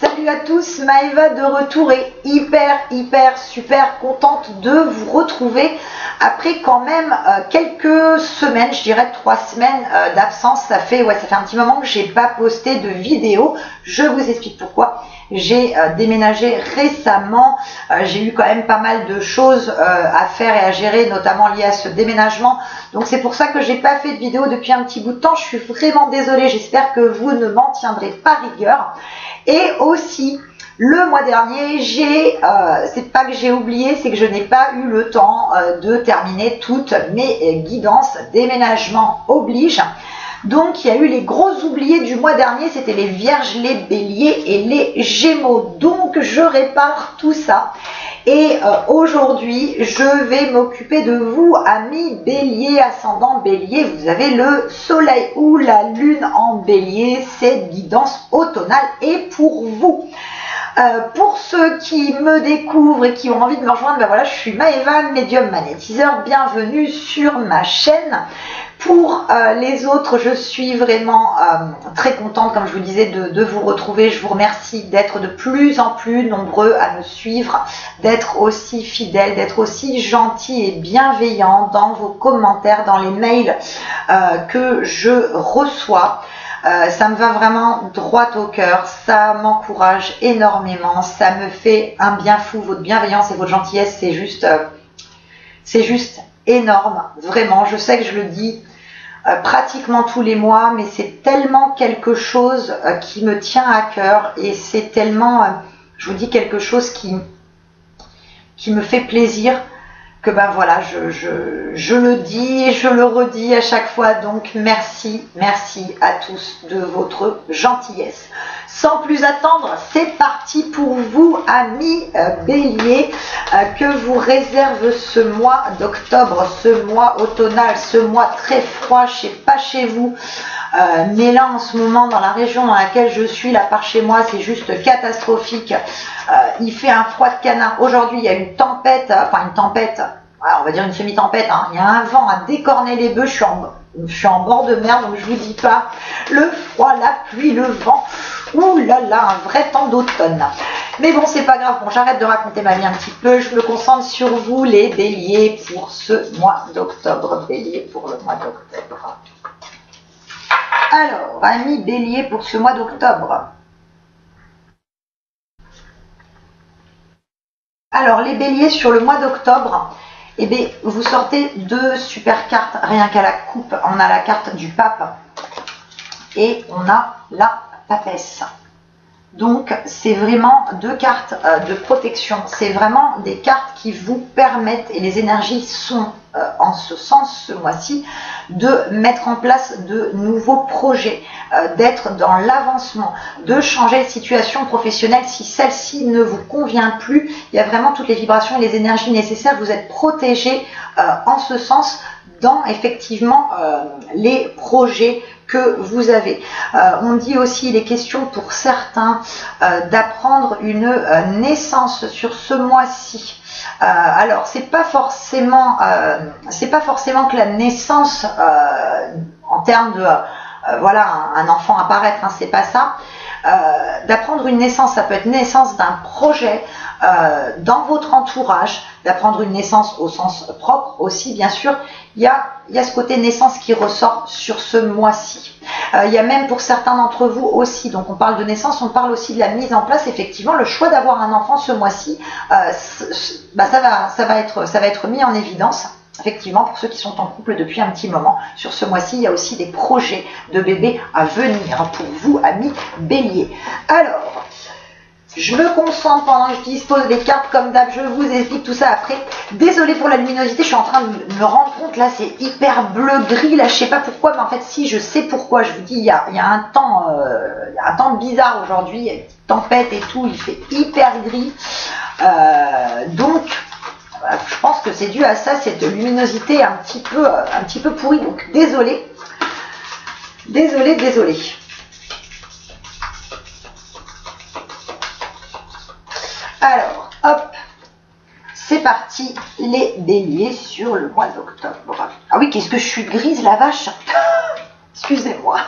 Salut à tous, Maëva de retour et super contente de vous retrouver après quand même quelques semaines, je dirais 3 semaines d'absence. Ça fait un petit moment que j'ai pas posté de vidéo. Je vous explique pourquoi. J'ai déménagé récemment, j'ai eu quand même pas mal de choses à faire et à gérer, notamment liées à ce déménagement. Donc c'est pour ça que j'ai pas fait de vidéo depuis un petit bout de temps. Je suis vraiment désolée, j'espère que vous ne m'en tiendrez pas rigueur. Et aussi, le mois dernier, c'est pas que j'ai oublié, c'est que je n'ai pas eu le temps de terminer toutes mes guidances. Déménagement oblige. Donc, il y a eu les gros oubliés du mois dernier, c'était les Vierges, les Béliers et les Gémeaux. Donc, je répare tout ça. Et aujourd'hui, je vais m'occuper de vous, amis Bélier, ascendant Bélier. Vous avez le Soleil ou la Lune en Bélier. Cette guidance automnale est pour vous. Pour ceux qui me découvrent et qui ont envie de me rejoindre, ben voilà, je suis Maëva, médium magnétiseur. Bienvenue sur ma chaîne. Pour les autres, je suis vraiment très contente, comme je vous disais, de vous retrouver. Je vous remercie d'être de plus en plus nombreux à me suivre, d'être aussi fidèles, d'être aussi gentils et bienveillants dans vos commentaires, dans les mails que je reçois. Ça me va vraiment droit au cœur, ça m'encourage énormément, ça me fait un bien fou. Votre bienveillance et votre gentillesse, c'est juste énorme, vraiment. Je sais que je le dis pratiquement tous les mois, mais c'est tellement quelque chose qui me tient à cœur et c'est tellement, je vous dis, quelque chose qui me fait plaisir que ben voilà, je le dis et je le redis à chaque fois. Donc merci à tous de votre gentillesse. Sans plus attendre, c'est parti pour vous, amis Bélier, que vous réserve ce mois d'octobre, ce mois automnal, ce mois très froid, je sais pas chez vous, mais là en ce moment dans la région dans laquelle je suis, là par chez moi, c'est juste catastrophique. Il fait un froid de canard. Aujourd'hui, il y a une tempête, on va dire une semi-tempête, hein. Il y a un vent à décorner les bœufs. Je suis en bord de mer, donc je vous dis pas. Le froid, la pluie, le vent. Ouh là là, un vrai temps d'automne. Mais bon, c'est pas grave. Bon, j'arrête de raconter ma vie un petit peu. Je me concentre sur vous, les Béliers, pour ce mois d'octobre. Bélier pour le mois d'octobre. Alors, amis Bélier pour ce mois d'octobre. Alors, les Béliers sur le mois d'octobre, eh bien, vous sortez deux super cartes, rien qu'à la coupe. On a la carte du pape et on a la papesse. Donc, c'est vraiment deux cartes de protection. C'est vraiment des cartes qui vous permettent, et les énergies sont en ce sens ce mois-ci, de mettre en place de nouveaux projets, d'être dans l'avancement, de changer de situation professionnelle si celle-ci ne vous convient plus. Il y a vraiment toutes les vibrations et les énergies nécessaires. Vous êtes protégé en ce sens dans effectivement les projets que vous avez. On dit aussi, il est question pour certains d'apprendre une naissance sur ce mois-ci. Alors c'est pas forcément que la naissance en termes de voilà un enfant apparaître, hein, c'est pas ça. D'apprendre une naissance, ça peut être naissance d'un projet dans votre entourage, d'apprendre une naissance au sens propre aussi, bien sûr. Il y a ce côté naissance qui ressort sur ce mois-ci. Il y a même pour certains d'entre vous aussi, donc on parle de naissance, on parle aussi de la mise en place, effectivement, le choix d'avoir un enfant ce mois-ci, ça va être mis en évidence. Effectivement, pour ceux qui sont en couple depuis un petit moment, sur ce mois-ci, il y a aussi des projets de bébés à venir pour vous, amis Bélier. Alors, je me concentre pendant que je dispose des cartes comme d'hab, je vous explique tout ça après. Désolée pour la luminosité, je suis en train de me rendre compte, là c'est hyper bleu-gris, là je sais pas pourquoi, mais en fait si, je sais pourquoi. Je vous dis, il y a un temps bizarre aujourd'hui, il y a une petite tempête et tout, il fait hyper gris. Donc, je pense que c'est dû à ça, cette luminosité un petit peu pourrie, donc désolée. Alors, hop, c'est parti, les Béliers sur le mois d'octobre. Ah oui, qu'est-ce que je suis grise, la vache. Excusez-moi.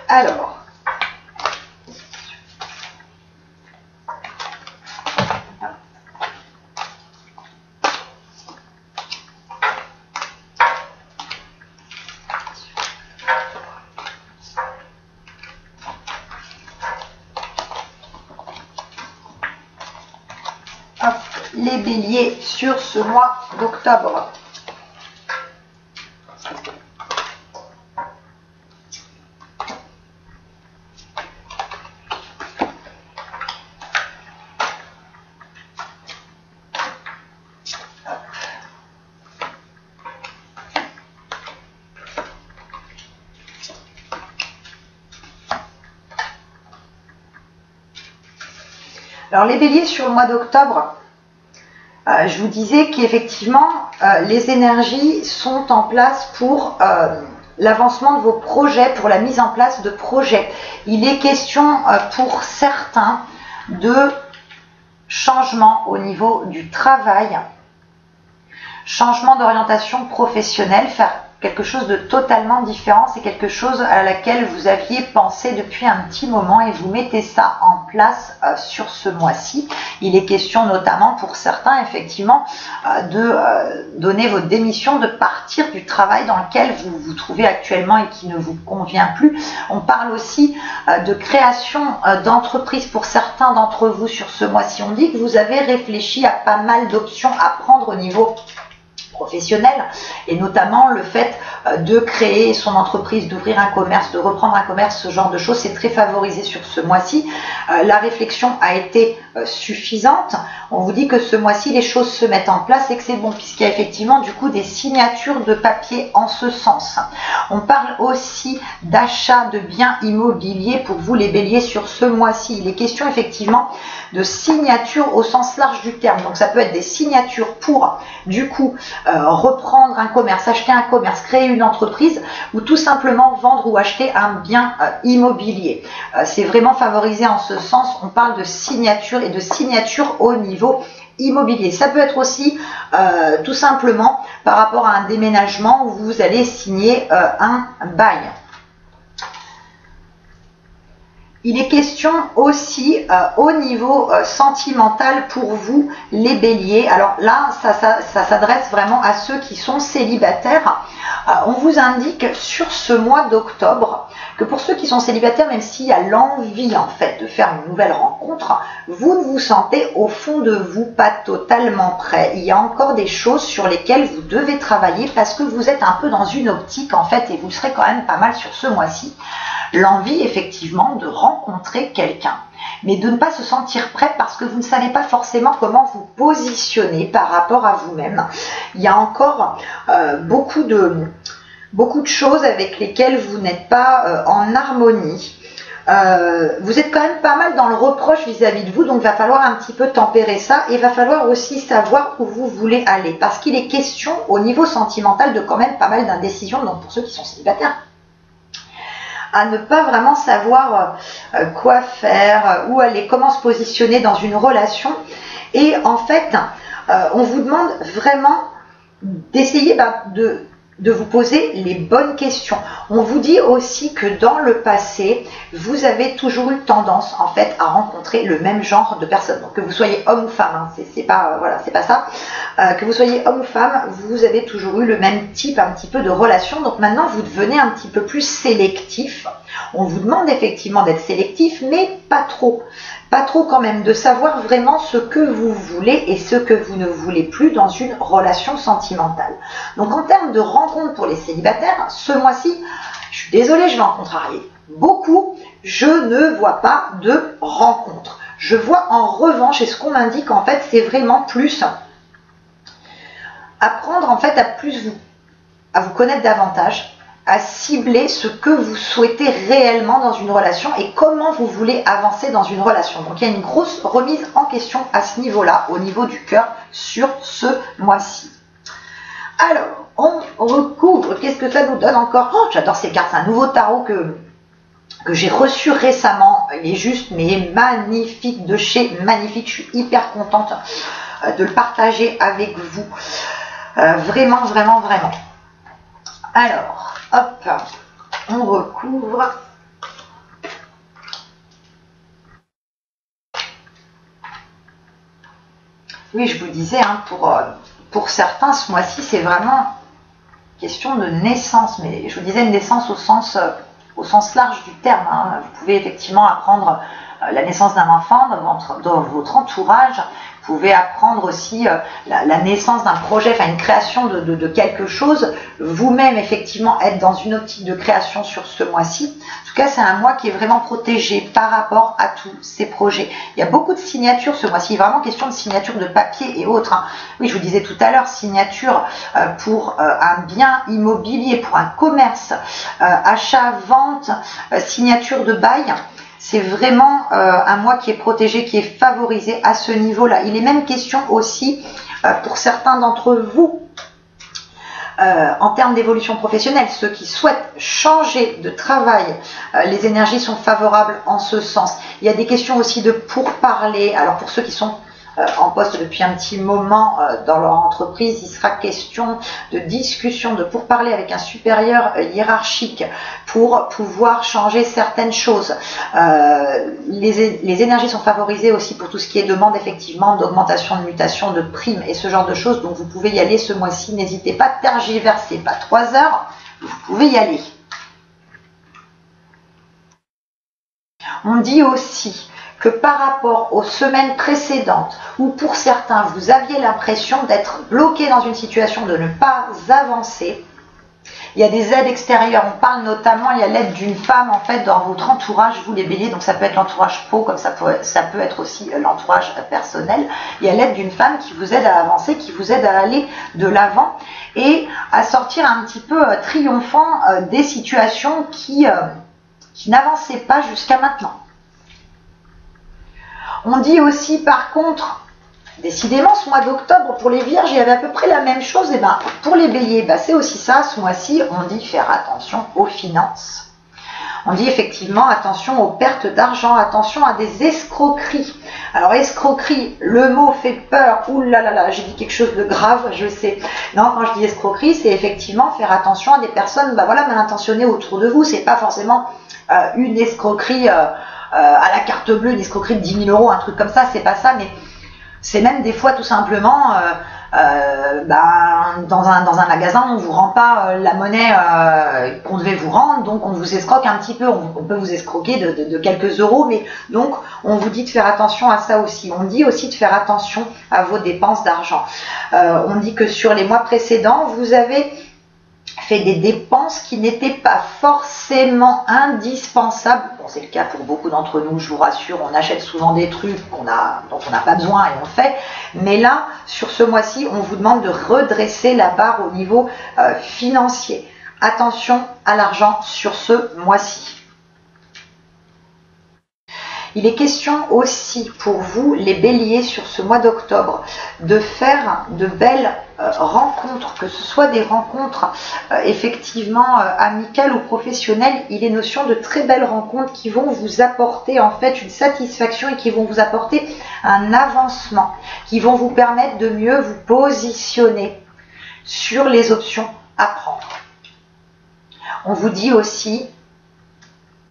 Alors, les béliers sur ce mois d'octobre. Alors les béliers sur le mois d'octobre, je vous disais qu'effectivement les énergies sont en place pour l'avancement de vos projets, pour la mise en place de projets. Il est question pour certains de changement au niveau du travail, changement d'orientation professionnelle, faire quelque chose de totalement différent. C'est quelque chose à laquelle vous aviez pensé depuis un petit moment et vous mettez ça en place sur ce mois-ci. Il est question notamment pour certains effectivement de donner votre démission, de partir du travail dans lequel vous vous trouvez actuellement et qui ne vous convient plus. On parle aussi de création d'entreprise pour certains d'entre vous sur ce mois-ci. On dit que vous avez réfléchi à pas mal d'options à prendre au niveau professionnel, et notamment le fait de créer son entreprise, d'ouvrir un commerce, de reprendre un commerce, ce genre de choses, c'est très favorisé sur ce mois-ci. La réflexion a été suffisante. On vous dit que ce mois-ci, les choses se mettent en place et que c'est bon, puisqu'il y a effectivement du coup des signatures de papier en ce sens. On parle aussi d'achat de biens immobiliers pour vous les béliers sur ce mois-ci. Il est question effectivement de signatures au sens large du terme. Donc ça peut être des signatures pour du coup reprendre un commerce, acheter un commerce, créer une entreprise ou tout simplement vendre ou acheter un bien immobilier. C'est vraiment favorisé en ce sens. On parle de signature et de signature au niveau immobilier. Ça peut être aussi tout simplement par rapport à un déménagement où vous allez signer un bail. Il est question aussi au niveau sentimental pour vous, les béliers. Alors là, ça s'adresse vraiment à ceux qui sont célibataires. On vous indique sur ce mois d'octobre que pour ceux qui sont célibataires, même s'il y a l'envie en fait de faire une nouvelle rencontre, vous ne vous sentez au fond de vous pas totalement prêt. Il y a encore des choses sur lesquelles vous devez travailler parce que vous êtes un peu dans une optique en fait et vous serez quand même pas mal sur ce mois-ci. L'envie effectivement de rencontrer quelqu'un, mais de ne pas se sentir prêt parce que vous ne savez pas forcément comment vous positionner par rapport à vous-même. Il y a encore beaucoup de choses avec lesquelles vous n'êtes pas en harmonie. Vous êtes quand même pas mal dans le reproche vis-à-vis de vous, donc il va falloir un petit peu tempérer ça et il va falloir aussi savoir où vous voulez aller parce qu'il est question au niveau sentimental de quand même pas mal d'indécisions, donc pour ceux qui sont célibataires, à ne pas vraiment savoir quoi faire, où aller, comment se positionner dans une relation. Et en fait, on vous demande vraiment d'essayer de vous poser les bonnes questions. On vous dit aussi que dans le passé, vous avez toujours eu tendance en fait à rencontrer le même genre de personnes. Donc que vous soyez homme ou femme, hein, c'est pas ça. Que vous soyez homme ou femme, vous avez toujours eu le même type un petit peu de relation. Donc maintenant, vous devenez un petit peu plus sélectif. On vous demande effectivement d'être sélectif, mais pas trop. Pas trop quand même, de savoir vraiment ce que vous voulez et ce que vous ne voulez plus dans une relation sentimentale. Donc en termes de rencontres pour les célibataires, ce mois-ci, je suis désolée, je vais en contrarier beaucoup, je ne vois pas de rencontres. Je vois en revanche, et ce qu'on m'indique en fait, c'est vraiment plus apprendre en fait à vous connaître davantage, à cibler ce que vous souhaitez réellement dans une relation et comment vous voulez avancer dans une relation. Donc il y a une grosse remise en question à ce niveau-là, au niveau du cœur, sur ce mois-ci. Alors, on recouvre, qu'est-ce que ça nous donne encore? Oh, j'adore ces cartes, c'est un nouveau tarot que j'ai reçu récemment. Il est juste, mais magnifique, de chez magnifique. Je suis hyper contente de le partager avec vous. Vraiment, vraiment, vraiment. Alors, hop, on recouvre. Oui, je vous disais, hein, pour certains, ce mois-ci, c'est vraiment question de naissance. Mais je vous disais une naissance au sens large du terme. Hein. Vous pouvez effectivement apprendre la naissance d'un enfant dans votre entourage. Vous pouvez apprendre aussi la naissance d'un projet, enfin une création de quelque chose. Vous-même, effectivement, être dans une optique de création sur ce mois-ci. En tout cas, c'est un mois qui est vraiment protégé par rapport à tous ces projets. Il y a beaucoup de signatures ce mois-ci. Vraiment question de signatures de papier et autres, hein. Oui, je vous disais tout à l'heure, signature pour un bien immobilier, pour un commerce, achat, vente, signature de bail. C'est vraiment un mois qui est protégé, qui est favorisé à ce niveau-là. Il est même question aussi, pour certains d'entre vous, en termes d'évolution professionnelle, ceux qui souhaitent changer de travail, les énergies sont favorables en ce sens. Il y a des questions aussi de pourparlers. Alors pour ceux qui sont en poste depuis un petit moment dans leur entreprise, il sera question de discussion, de pourparler avec un supérieur hiérarchique pour pouvoir changer certaines choses. Les énergies sont favorisées aussi pour tout ce qui est demande effectivement d'augmentation, de mutation, de primes et ce genre de choses. Donc vous pouvez y aller ce mois-ci, n'hésitez pas, tergiversez pas 3 heures, vous pouvez y aller. On dit aussi que par rapport aux semaines précédentes, où pour certains vous aviez l'impression d'être bloqué dans une situation de ne pas avancer, il y a des aides extérieures. On parle notamment, il y a l'aide d'une femme en fait dans votre entourage, vous les béliers, donc ça peut être l'entourage pro, comme ça peut être aussi l'entourage personnel. Il y a l'aide d'une femme qui vous aide à avancer, qui vous aide à aller de l'avant et à sortir un petit peu triomphant des situations qui n'avançaient pas jusqu'à maintenant. On dit aussi par contre, décidément ce mois d'octobre pour les vierges il y avait à peu près la même chose, et ben pour les béliers c'est aussi ça, ce mois-ci on dit faire attention aux finances. On dit effectivement attention aux pertes d'argent, attention à des escroqueries. Alors escroquerie, le mot fait peur, ouh là là là, j'ai dit quelque chose de grave, je sais. Non, quand je dis escroquerie, c'est effectivement faire attention à des personnes mal intentionnées autour de vous. C'est pas forcément une escroquerie à la carte bleue, une escroquerie de 10 000 €, un truc comme ça, c'est pas ça, mais c'est même des fois tout simplement dans un magasin on ne vous rend pas la monnaie qu'on devait vous rendre, donc on vous escroque un petit peu, on peut vous escroquer de quelques euros, mais donc on vous dit de faire attention à ça aussi. On dit aussi de faire attention à vos dépenses d'argent. On dit que sur les mois précédents, vous avez fait des dépenses qui n'étaient pas forcément indispensables. Bon, c'est le cas pour beaucoup d'entre nous, je vous rassure, on achète souvent des trucs dont on n'a pas besoin et on le fait. Mais là, sur ce mois-ci, on vous demande de redresser la barre au niveau financier. Attention à l'argent sur ce mois-ci. Il est question aussi pour vous, les béliers, sur ce mois d'octobre, de faire de belles rencontres, que ce soit des rencontres effectivement amicales ou professionnelles. Il est notion de très belles rencontres qui vont vous apporter en fait une satisfaction et qui vont vous apporter un avancement, qui vont vous permettre de mieux vous positionner sur les options à prendre. On vous dit aussi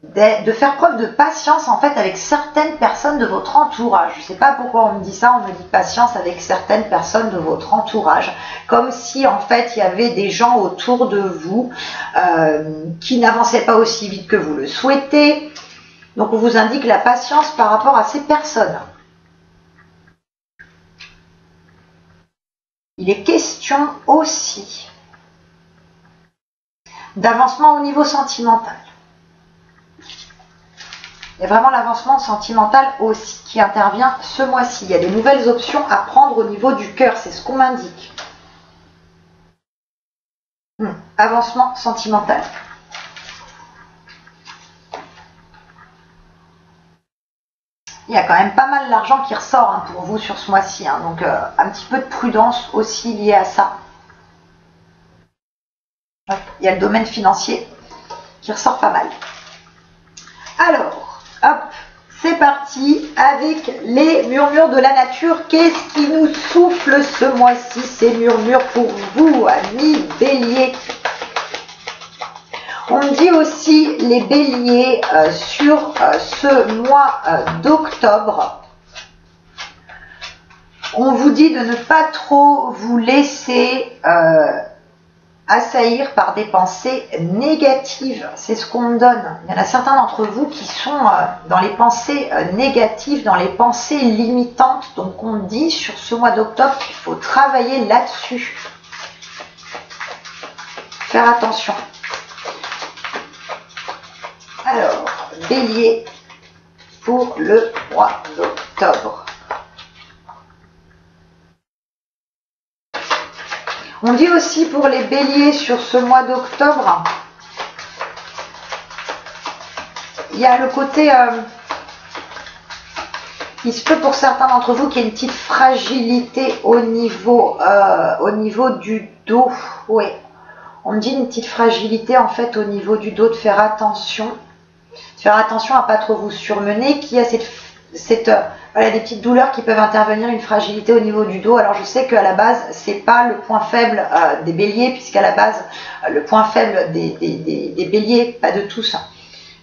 de faire preuve de patience en fait avec certaines personnes de votre entourage. Je ne sais pas pourquoi on me dit ça, on me dit patience avec certaines personnes de votre entourage, comme si en fait il y avait des gens autour de vous qui n'avançaient pas aussi vite que vous le souhaitez. Donc on vous indique la patience par rapport à ces personnes. Il est question aussi d'avancement au niveau sentimental. Il y a vraiment l'avancement sentimental aussi qui intervient ce mois-ci. Il y a des nouvelles options à prendre au niveau du cœur, c'est ce qu'on m'indique. Avancement sentimental. Il y a quand même pas mal d'argent qui ressort pour vous sur ce mois-ci. Donc un petit peu de prudence aussi lié à ça. Il y a le domaine financier qui ressort pas mal. Alors, hop, c'est parti avec les murmures de la nature. Qu'est-ce qui nous souffle ce mois-ci, ces murmures pour vous, amis béliers? On dit aussi, les béliers, sur ce mois d'octobre, on vous dit de ne pas trop vous laisser assaillir par des pensées négatives. C'est ce qu'on me donne. Il y en a certains d'entre vous qui sont dans les pensées négatives, dans les pensées limitantes. Donc on dit sur ce mois d'octobre qu'il faut travailler là-dessus. Faire attention. Alors, Bélier pour le mois d'octobre. On dit aussi pour les béliers sur ce mois d'octobre, il y a le côté, il se peut pour certains d'entre vous qu'il y ait une petite fragilité au niveau du dos. Oui, on me dit une petite fragilité en fait au niveau du dos, de faire attention à pas trop vous surmener, qu'il y a voilà, des petites douleurs qui peuvent intervenir, une fragilité au niveau du dos. Alors je sais qu'à la base, c'est pas le point faible des béliers, puisqu'à la base, le point faible des béliers, pas de tous,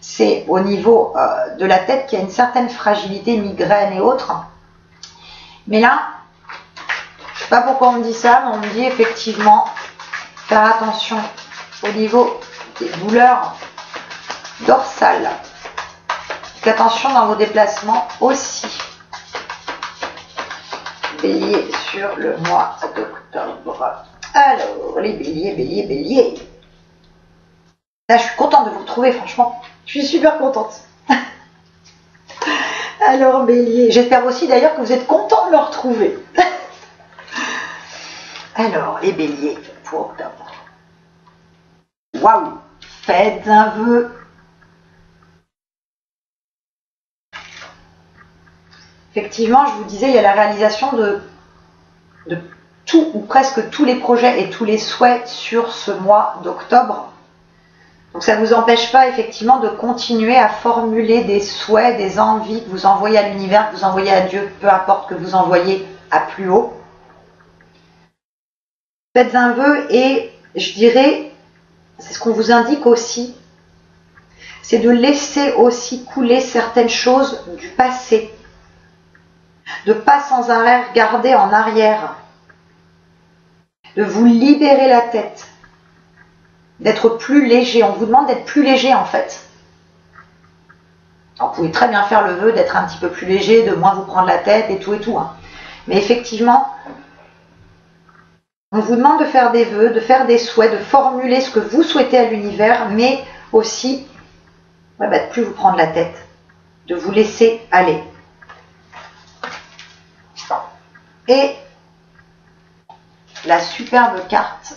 c'est au niveau de la tête qu'il y a une certaine fragilité, migraine et autres. Mais là, je sais pas pourquoi on me dit ça, mais on me dit effectivement faire attention au niveau des douleurs dorsales. Attention dans vos déplacements aussi. Bélier sur le mois d'octobre. Alors, les béliers, bélier. Là, je suis contente de vous retrouver, franchement. Je suis super contente. Alors, bélier. J'espère aussi d'ailleurs que vous êtes contents de me retrouver. Alors, les béliers pour octobre. Waouh! Faites un vœu. Effectivement, je vous disais, il y a la réalisation de tout ou presque tous les projets et tous les souhaits sur ce mois d'octobre. Donc ça ne vous empêche pas effectivement de continuer à formuler des souhaits, des envies que vous envoyez à l'univers, que vous envoyez à Dieu, peu importe que vous envoyez à plus haut. Faites un vœu et je dirais, c'est ce qu'on vous indique aussi, c'est de laisser aussi couler certaines choses du passé. De ne pas sans arrêt regarder en arrière, de vous libérer la tête, d'être plus léger. On vous demande d'être plus léger en fait. Alors, vous pouvez très bien faire le vœu d'être un petit peu plus léger, de moins vous prendre la tête et tout. Hein. Mais effectivement, on vous demande de faire des vœux, de faire des souhaits, de formuler ce que vous souhaitez à l'univers, mais aussi de ne plus vous prendre la tête, de vous laisser aller. Et la superbe carte,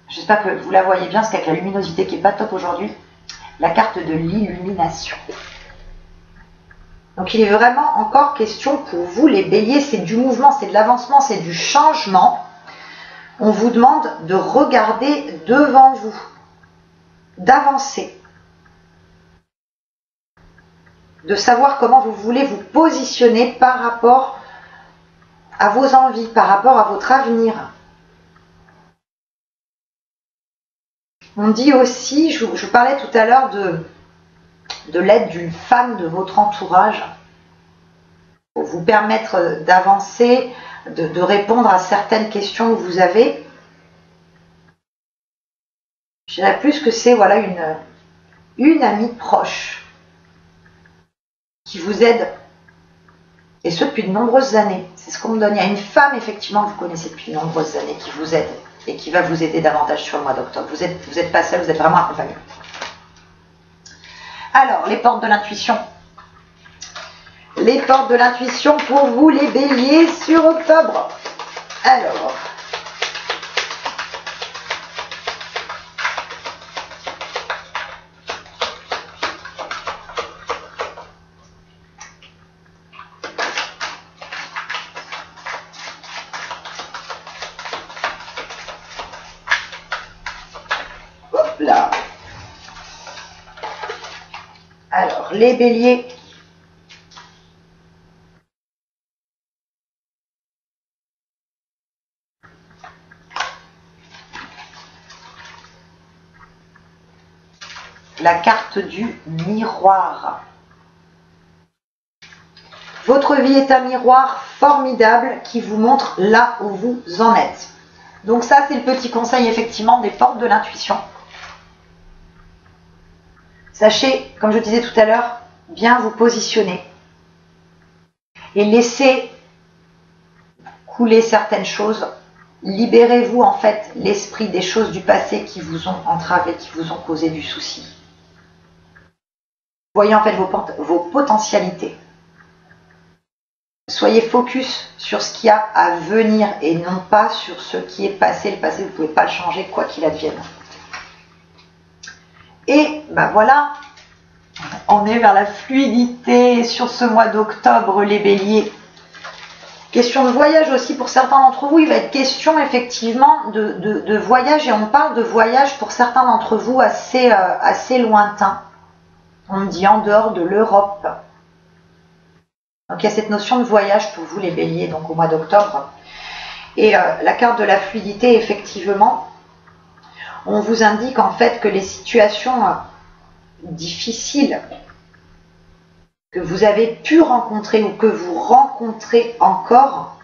j'espère que vous la voyez bien, parce qu'avec la luminosité qui n'est pas top aujourd'hui, la carte de l'illumination. Donc il est vraiment encore question pour vous les béliers, c'est du mouvement, c'est de l'avancement, c'est du changement. On vous demande de regarder devant vous, d'avancer, de savoir comment vous voulez vous positionner par rapport à vos envies, par rapport à votre avenir. On dit aussi, je vous parlais tout à l'heure de l'aide d'une femme de votre entourage pour vous permettre d'avancer, de répondre à certaines questions que vous avez. Je dirais plus que c'est voilà, une amie proche qui vous aide, et ce depuis de nombreuses années. C'est ce qu'on me donne. Il y a une femme effectivement que vous connaissez depuis de nombreuses années qui vous aide et qui va vous aider davantage sur le mois d'octobre. Vous êtes pas seul, vous êtes vraiment accompagné. Alors, les portes de l'intuition. Les portes de l'intuition pour vous les béliers sur octobre. Alors, hop là. Alors, les béliers. La carte du miroir. Votre vie est un miroir formidable qui vous montre là où vous en êtes. Donc ça, c'est le petit conseil effectivement des portes de l'intuition. Sachez, comme je disais tout à l'heure, bien vous positionner et laissez couler certaines choses. Libérez-vous en fait l'esprit des choses du passé qui vous ont entravé, qui vous ont causé du souci. Voyez en fait vos potentialités. Soyez focus sur ce qu'il y a à venir et non pas sur ce qui est passé. Le passé, vous ne pouvez pas le changer quoi qu'il advienne. Et ben voilà, on est vers la fluidité sur ce mois d'octobre, les béliers. Question de voyage aussi pour certains d'entre vous, il va être question effectivement de voyage et on parle de voyage pour certains d'entre vous assez lointain. On me dit en dehors de l'Europe. Donc il y a cette notion de voyage pour vous les béliers, donc au mois d'octobre. Et la carte de la fluidité, effectivement, on vous indique en fait que les situations difficiles que vous avez pu rencontrer ou que vous rencontrez encore,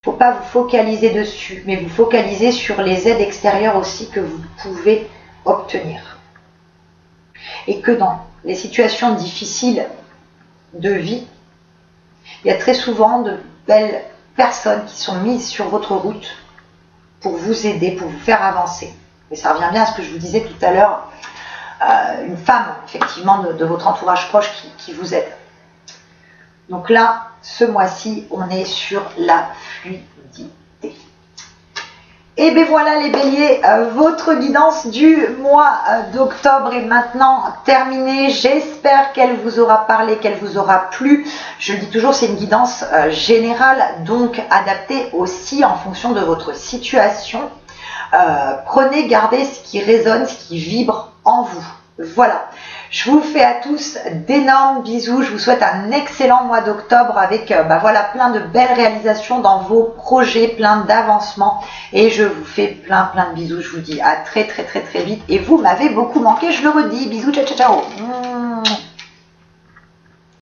il ne faut pas vous focaliser dessus, mais vous focaliser sur les aides extérieures aussi que vous pouvez obtenir. Et que dans les situations difficiles de vie, il y a très souvent de belles personnes qui sont mises sur votre route pour vous aider, pour vous faire avancer. Et ça revient bien à ce que je vous disais tout à l'heure, une femme effectivement de votre entourage proche qui vous aide. Donc là, ce mois-ci, on est sur la fluidité. Et bien voilà les béliers, votre guidance du mois d'octobre est maintenant terminée. J'espère qu'elle vous aura parlé, qu'elle vous aura plu. Je le dis toujours, c'est une guidance générale, donc adaptée aussi en fonction de votre situation. Prenez, gardez ce qui résonne, ce qui vibre en vous. Voilà. Je vous fais à tous d'énormes bisous. Je vous souhaite un excellent mois d'octobre avec voilà, plein de belles réalisations dans vos projets, plein d'avancements. Et je vous fais plein de bisous. Je vous dis à très vite. Et vous m'avez beaucoup manqué, je le redis. Bisous, ciao.